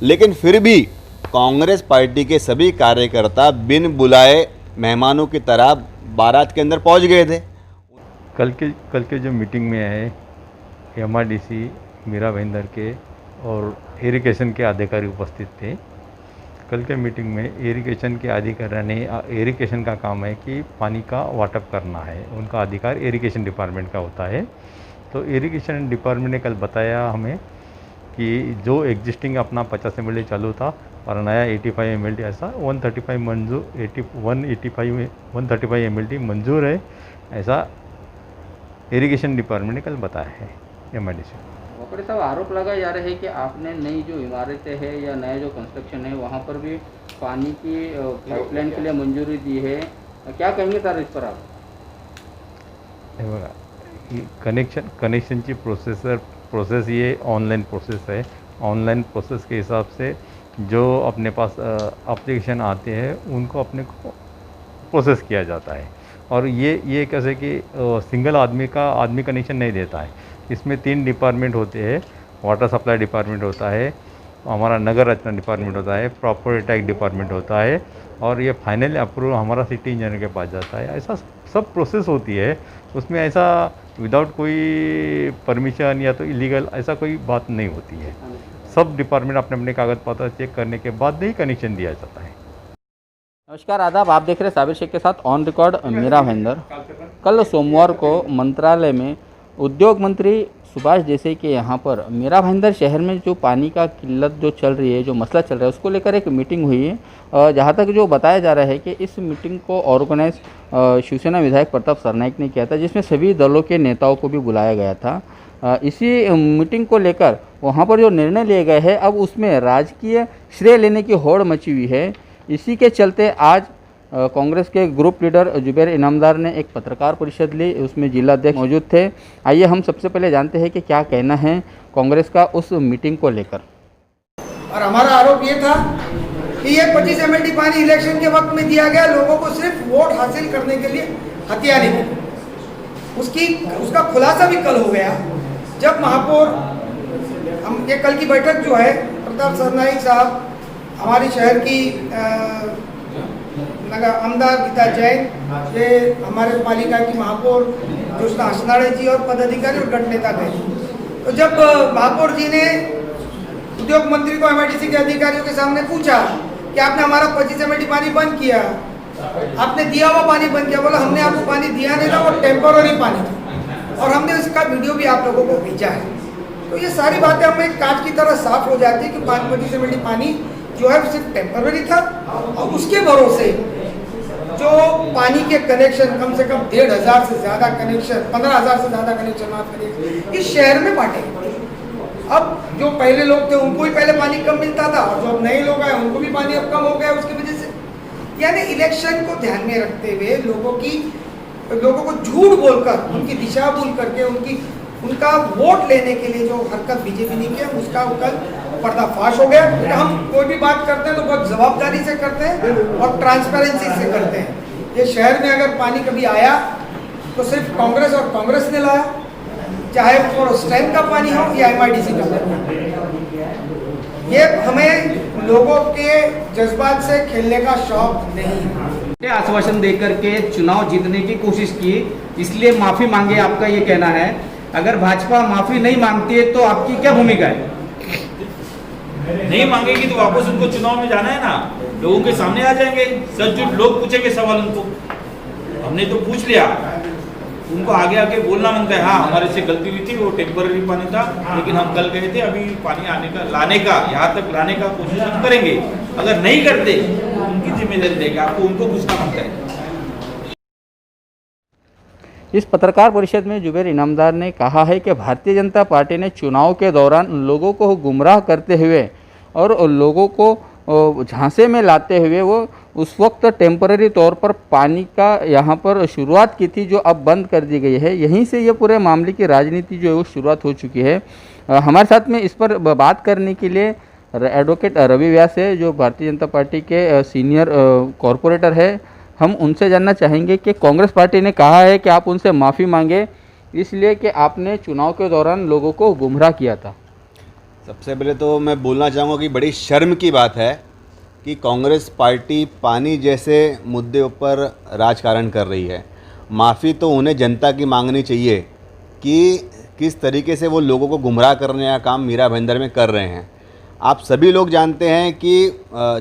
लेकिन फिर भी कांग्रेस पार्टी के सभी कार्यकर्ता बिन बुलाए मेहमानों की तरह बारात के अंदर पहुंच गए थे। कल के जो मीटिंग में है MRDC मीरा भाईंदर के और इरिगेशन के अधिकारी उपस्थित थे। कल के मीटिंग में इरिगेशन के अधिकारी ने इरिगेशन का काम है कि पानी का वाटअप करना है, उनका अधिकार इरिगेशन डिपार्टमेंट का होता है। तो इरिगेशन डिपार्टमेंट ने कल बताया हमें कि जो एग्जिस्टिंग अपना 50 ml चालू था और नया 85 ml ऐसा 135 मंजूर 135 ml मंजूर है, ऐसा इरिगेशन डिपार्टमेंट ने कल बताया है MRDC। वाकड़ी साहब, आरोप लगाए जा रहे हैं कि आपने नई जो इमारतें हैं या नया जो कंस्ट्रक्शन है वहाँ पर भी पानी की पाइपलाइन के लिए मंजूरी दी है, क्या कहेंगे सर इस पर आप? कनेक्शनची प्रोसेस ये ऑनलाइन प्रोसेस है। ऑनलाइन प्रोसेस के हिसाब से जो अपने पास एप्लीकेशन आते हैं उनको अपने को प्रोसेस किया जाता है। और ये कैसे कि सिंगल आदमी कनेक्शन नहीं देता है। इसमें 3 डिपार्टमेंट होते हैं, वाटर सप्लाई डिपार्टमेंट होता है, हमारा नगर रचना डिपार्टमेंट होता है, प्रॉपर्टी टैक्स डिपार्टमेंट होता है, और ये फाइनल अप्रूवल हमारा सिटी इंजीनियर के पास जाता है। ऐसा सब प्रोसेस होती है। उसमें ऐसा विदाउट कोई परमिशन या तो इलीगल ऐसा कोई बात नहीं होती है। सब डिपार्टमेंट अपने अपने कागज पत्र चेक करने के बाद ही कनेक्शन दिया जाता है। नमस्कार, आदाब। आप देख रहे हैं साबिर शेख के साथ ऑन रिकॉर्ड मीरा भाईंदर। कल सोमवार को मंत्रालय में उद्योग मंत्री सुभाष देसाई के यहाँ पर मीरा भाईंदर शहर में जो पानी का किल्लत जो चल रही है, जो मसला चल रहा है, उसको लेकर एक मीटिंग हुई है। जहाँ तक जो बताया जा रहा है कि इस मीटिंग को ऑर्गेनाइज शिवसेना विधायक प्रताप सरनाईक ने किया था, जिसमें सभी दलों के नेताओं को भी बुलाया गया था। इसी मीटिंग को लेकर वहाँ पर जो निर्णय लिए गए हैं, अब उसमें राजकीय श्रेय लेने की होड़ मची हुई है। इसी के चलते आज कांग्रेस के ग्रुप लीडर जुबैर इनामदार ने एक पत्रकार परिषद ली, उसमें जिला अध्यक्ष मौजूद थे। आइए हम सबसे पहले जानते हैं कि क्या कहना है कांग्रेस का उस मीटिंग को लेकर। और हमारा आरोप ये था कि ये 25 ml पानी इलेक्शन के वक्त में दिया गया, लोगों को सिर्फ वोट हासिल करने के लिए हथियाने के। उसका खुलासा भी कल हो गया, जब महापौर ये कल की बैठक जो है प्रताप सरनाईक साहब, हमारी शहर की नगर आमदार गीता जैन, ये हमारे पालिका की महापौर जोशना हसनाड़े जी और पदाधिकारी और गठ नेता गए। तो जब महापौर जी ने उद्योग मंत्री को MRDC के अधिकारियों के सामने पूछा कि आपने हमारा 25 ml पानी बंद किया, आपने दिया हुआ पानी बंद किया, बोला हमने आपको पानी दिया नहीं था, वो टेम्पररी पानी था और हमने उसका वीडियो भी आप लोगों को भेजा है। तो ये सारी बातें हमें कांच की तरह साफ हो जाती है कि 25 ml पानी जो है सिर्फ टेम्पररी था, और उसके भरोसे जो पानी के कनेक्शन कम से कम 1,500 से ज़्यादा कनेक्शन, 15,000 से ज़्यादा कनेक्शन इस शहर में बांटे। अब जो पहले लोग थे उनको भी पहले पानी कम मिलता था, और जो अब नए लोग आए उनको भी पानी अब कम हो गया उसकी वजह से। यानी इलेक्शन को ध्यान में रखते हुए लोगों को झूठ बोलकर, उनकी दिशा भूल करके उनका वोट लेने के लिए जो हरकत बीजेपी ने किया, उसका कल पर्दाफाश हो गया। हम कोई भी बात करते हैं तो बहुत जवाबदारी से करते हैं और ट्रांसपेरेंसी से करते हैं। ये शहर में अगर पानी कभी आया तो सिर्फ कांग्रेस और कांग्रेस ने लाया, चाहे वो स्टैंड का पानी हो या MRDC का पानी। ये हमें लोगों के जज्बात से खेलने का शौक नहीं है। आश्वासन देकर के चुनाव जीतने की कोशिश की, इसलिए माफी मांगे, आपका ये कहना है। अगर भाजपा माफी नहीं मांगती है तो आपकी क्या भूमिका है? नहीं मांगेगी तो वापस उनको चुनाव में जाना है ना, लोगों के सामने आ जाएंगे, सच झूठ लोग पूछेंगे सवाल उनको। हमने तो पूछ लिया, उनको आगे आके बोलना मांगता है हाँ हमारे से गलती हुई थी, वो टेम्पररी पानी था, लेकिन हम कल गए थे, अभी पानी लाने का यहाँ तक लाने का कोशिश हम करेंगे। अगर नहीं करते तो उनकी जिम्मेदारी देगा, आपको उनको पूछना मांगता है। इस पत्रकार परिषद में जुबैर इनामदार ने कहा है कि भारतीय जनता पार्टी ने चुनाव के दौरान लोगों को गुमराह करते हुए और लोगों को झांसे में लाते हुए वो उस वक्त टेम्पररी तौर पर पानी का यहाँ पर शुरुआत की थी, जो अब बंद कर दी गई है। यहीं से ये पूरे मामले की राजनीति जो है वो शुरुआत हो चुकी है। हमारे साथ में इस पर बात करने के लिए एडवोकेट रवि व्यास है, जो भारतीय जनता पार्टी के सीनियर कॉरपोरेटर है। हम उनसे जानना चाहेंगे कि कांग्रेस पार्टी ने कहा है कि आप उनसे माफ़ी मांगे, इसलिए कि आपने चुनाव के दौरान लोगों को गुमराह किया था। सबसे पहले तो मैं बोलना चाहूँगा कि बड़ी शर्म की बात है कि कांग्रेस पार्टी पानी जैसे मुद्दे पर राजकारण कर रही है। माफ़ी तो उन्हें जनता की मांगनी चाहिए कि किस तरीके से वो लोगों को गुमराह करने का काम मीरा भाईंदर में कर रहे हैं। आप सभी लोग जानते हैं कि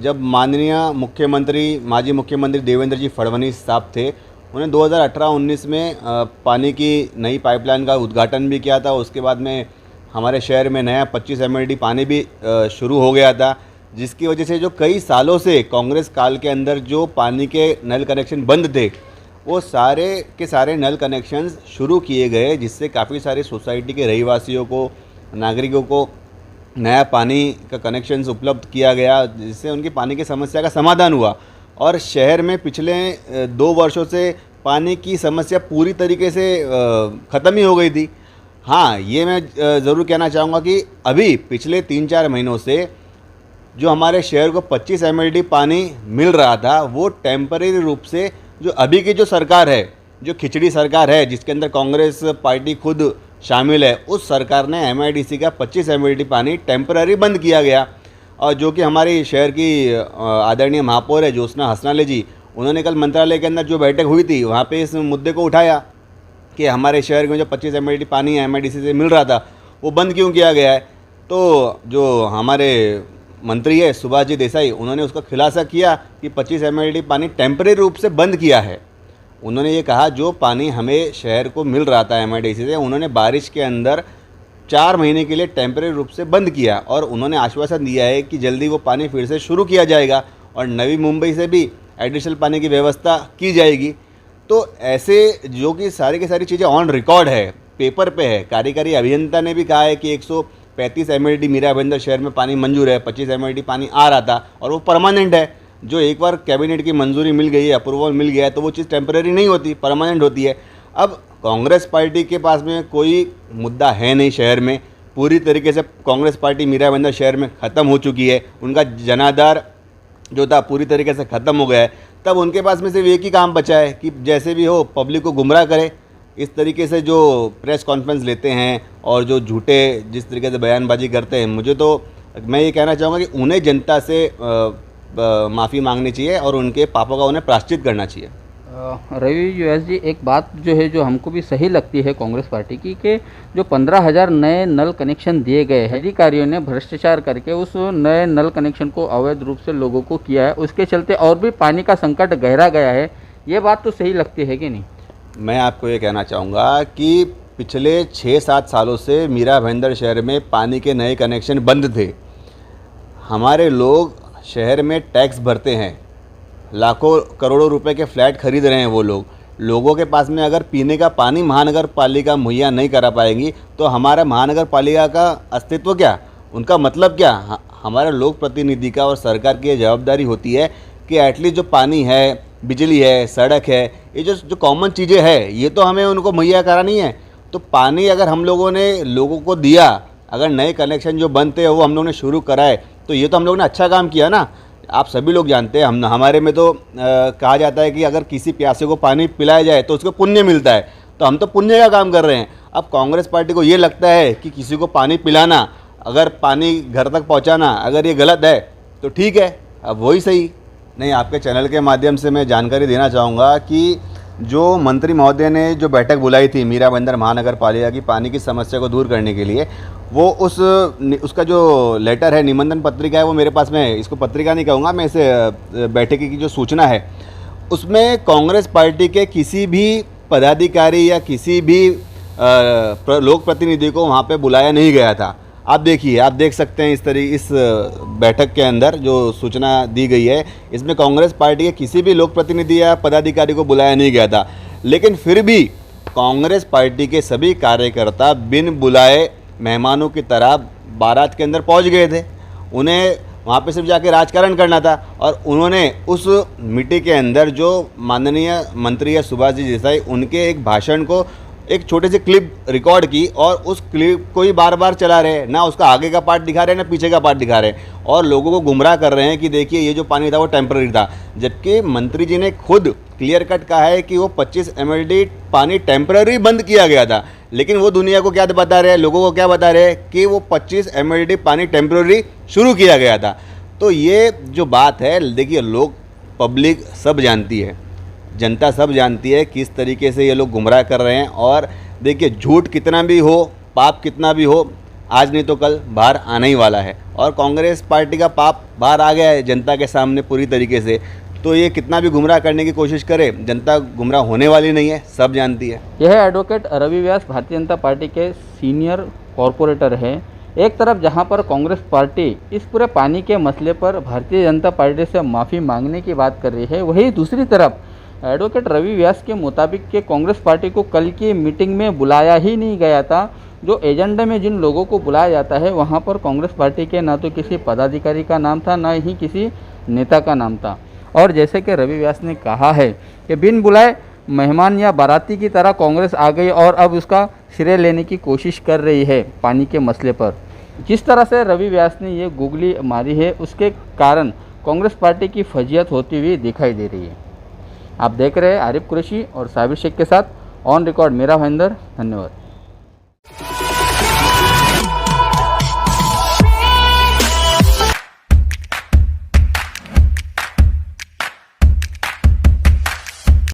जब माननीय मुख्यमंत्री माजी मुख्यमंत्री देवेंद्र जी फडणवीस साहब थे, उन्होंने 2018-19 में पानी की नई पाइपलाइन का उद्घाटन भी किया था। उसके बाद में हमारे शहर में नया 25 MLD पानी भी शुरू हो गया था, जिसकी वजह से जो कई सालों से कांग्रेस काल के अंदर जो पानी के नल कनेक्शन बंद थे, वो सारे के सारे नल कनेक्शंस शुरू किए गए, जिससे काफ़ी सारी सोसाइटी के रहीवासियों को, नागरिकों को नया पानी का कनेक्शंस उपलब्ध किया गया, जिससे उनकी पानी की समस्या का समाधान हुआ। और शहर में पिछले 2 वर्षों से पानी की समस्या पूरी तरीके से ख़त्म ही हो गई थी। हाँ, ये मैं ज़रूर कहना चाहूँगा कि अभी पिछले 3-4 महीनों से जो हमारे शहर को 25 MLD पानी मिल रहा था, वो टेम्परेरी रूप से जो अभी की जो सरकार है, जो खिचड़ी सरकार है जिसके अंदर कांग्रेस पार्टी खुद शामिल है, उस सरकार ने MIDC का 25 MLD पानी टेम्पररी बंद किया गया। और जो कि हमारी शहर की आदरणीय महापौर है ज्योत्सना हसनाले जी, उन्होंने कल मंत्रालय के अंदर जो बैठक हुई थी, वहाँ पे इस मुद्दे को उठाया कि हमारे शहर में जो 25 MLD पानी MIDC से मिल रहा था, वो बंद क्यों किया गया है। तो जो हमारे मंत्री है सुभाष जी देसाई, उन्होंने उसका खुलासा किया कि 25 MLD पानी टेम्परेरी रूप से बंद किया है। उन्होंने ये कहा जो पानी हमें शहर को मिल रहा था MIDC से, उन्होंने बारिश के अंदर 4 महीने के लिए टेम्परेरी रूप से बंद किया, और उन्होंने आश्वासन दिया है कि जल्दी वो पानी फिर से शुरू किया जाएगा और नवी मुंबई से भी एडिशनल पानी की व्यवस्था की जाएगी। तो ऐसे जो कि सारी की सारी चीज़ें ऑन रिकॉर्ड है, पेपर पे है। कार्यकारी अभियंता ने भी कहा है कि 135 MLD मीरा भाईंदर शहर में पानी मंजूर है, 25 MLD पानी आ रहा था और वो परमानेंट है। जो एक बार कैबिनेट की मंजूरी मिल गई है, अप्रूवल मिल गया है, तो वो चीज़ टेम्परेरी नहीं होती, परमानेंट होती है। अब कांग्रेस पार्टी के पास में कोई मुद्दा है नहीं शहर में, पूरी तरीके से कांग्रेस पार्टी मीरा भाईंदर शहर में ख़त्म हो चुकी है। उनका जनाधार जो था पूरी तरीके से ख़त्म हो गया है। तब उनके पास में सिर्फ एक ही काम बचा है कि जैसे भी हो पब्लिक को गुमराह करे। इस तरीके से जो प्रेस कॉन्फ्रेंस लेते हैं और जो झूठे जिस तरीके से बयानबाजी करते हैं, मुझे तो मैं ये कहना चाहूँगा कि उन्हें जनता से माफ़ी मांगनी चाहिए और उनके पापों का उन्हें प्रायश्चित करना चाहिए। रवि व्यास जी, एक बात जो है जो हमको भी सही लगती है कांग्रेस पार्टी की, कि जो 15,000 नए नल कनेक्शन दिए गए हैं, अधिकारियों ने भ्रष्टाचार करके उस नए नल कनेक्शन को अवैध रूप से लोगों को किया है, उसके चलते और भी पानी का संकट गहरा गया है। ये बात तो सही लगती है कि नहीं? मैं आपको ये कहना चाहूँगा कि पिछले 6-7 सालों से मीरा भाईंदर शहर में पानी के नए कनेक्शन बंद थे। हमारे लोग शहर में टैक्स भरते हैं, लाखों करोड़ों रुपए के फ्लैट खरीद रहे हैं। वो लोगों के पास में अगर पीने का पानी महानगर पालिका मुहैया नहीं करा पाएंगी, तो हमारा महानगर पालिका का अस्तित्व क्या, उनका मतलब क्या। हमारे लोक प्रतिनिधि का और सरकार की ये जवाबदारी होती है कि एटलीस्ट जो पानी है, बिजली है, सड़क है, ये जो कॉमन चीज़ें हैं, ये तो हमें उनको मुहैया करानी है। तो पानी अगर हम लोगों ने लोगों को दिया, अगर नए कनेक्शन जो बनते हैं वो हम लोगों ने शुरू कराए, तो ये तो हम लोगों ने अच्छा काम किया ना। आप सभी लोग जानते हैं, हमारे में तो कहा जाता है कि अगर किसी प्यासे को पानी पिलाया जाए तो उसको पुण्य मिलता है, तो हम तो पुण्य का काम कर रहे हैं। अब कांग्रेस पार्टी को ये लगता है कि किसी को पानी पिलाना, अगर पानी घर तक पहुंचाना, अगर ये गलत है तो ठीक है, अब वही सही। नहीं, आपके चैनल के माध्यम से मैं जानकारी देना चाहूँगा कि जो मंत्री महोदय ने जो बैठक बुलाई थी मीरा भाईंदर महानगर पालिका की पानी की समस्या को दूर करने के लिए, वो उसका जो लेटर है, निमंत्रण पत्रिका है, वो मेरे पास में है। इसको पत्रिका नहीं कहूँगा मैं, इसे बैठक की जो सूचना है, उसमें कांग्रेस पार्टी के किसी भी पदाधिकारी या किसी भी लोक प्रतिनिधि को वहाँ पे बुलाया नहीं गया था। आप देखिए, आप देख सकते हैं इस बैठक के अंदर जो सूचना दी गई है, इसमें कांग्रेस पार्टी के किसी भी लोक प्रतिनिधि या पदाधिकारी को बुलाया नहीं गया था। लेकिन फिर भी कांग्रेस पार्टी के सभी कार्यकर्ता बिन बुलाए मेहमानों की तरह बारात के अंदर पहुंच गए थे। उन्हें वहाँ पे सिर्फ जाके राजकारण करना था, और उन्होंने उस मीटिंग के अंदर जो माननीय मंत्री है सुभाष जी देसाई, उनके एक भाषण को एक छोटे से क्लिप रिकॉर्ड की और उस क्लिप को ही बार बार चला रहे हैं, ना उसका आगे का पार्ट दिखा रहे हैं ना पीछे का पार्ट दिखा रहे हैं, और लोगों को गुमराह कर रहे हैं कि देखिए ये जो पानी था वो टेम्पररी था। जबकि मंत्री जी ने खुद क्लियर कट कहा है कि वो 25 MLD पानी टेम्पररी बंद किया गया था। लेकिन वो दुनिया को क्या बता रहे हैं, लोगों को क्या बता रहे हैं कि वो 25 MLD पानी टेम्प्रोरी शुरू किया गया था। तो ये जो बात है, देखिए लोग, पब्लिक सब जानती है, जनता सब जानती है किस तरीके से ये लोग गुमराह कर रहे हैं। और देखिए झूठ कितना भी हो, पाप कितना भी हो, आज नहीं तो कल बाहर आना ही वाला है। और कांग्रेस पार्टी का पाप बाहर आ गया है जनता के सामने पूरी तरीके से। तो ये कितना भी गुमराह करने की कोशिश करे, जनता गुमराह होने वाली नहीं है, सब जानती है। यह एडवोकेट रवि व्यास भारतीय जनता पार्टी के सीनियर कॉरपोरेटर है। एक तरफ जहां पर कांग्रेस पार्टी इस पूरे पानी के मसले पर भारतीय जनता पार्टी से माफ़ी मांगने की बात कर रही है, वहीं दूसरी तरफ एडवोकेट रवि व्यास के मुताबिक के कांग्रेस पार्टी को कल की मीटिंग में बुलाया ही नहीं गया था। जो एजेंडे में जिन लोगों को बुलाया जाता है वहाँ पर कांग्रेस पार्टी के ना तो किसी पदाधिकारी का नाम था, ना ही किसी नेता का नाम था। और जैसे कि रवि व्यास ने कहा है कि बिन बुलाए मेहमान या बाराती की तरह कांग्रेस आ गई और अब उसका श्रेय लेने की कोशिश कर रही है पानी के मसले पर। जिस तरह से रवि व्यास ने ये गुगली मारी है, उसके कारण कांग्रेस पार्टी की फजीयत होती हुई दिखाई दे रही है। आप देख रहे हैं आरिफ कुरैशी और साबिर शेख के साथ ऑन रिकॉर्ड मेरा भाईंदर। धन्यवाद।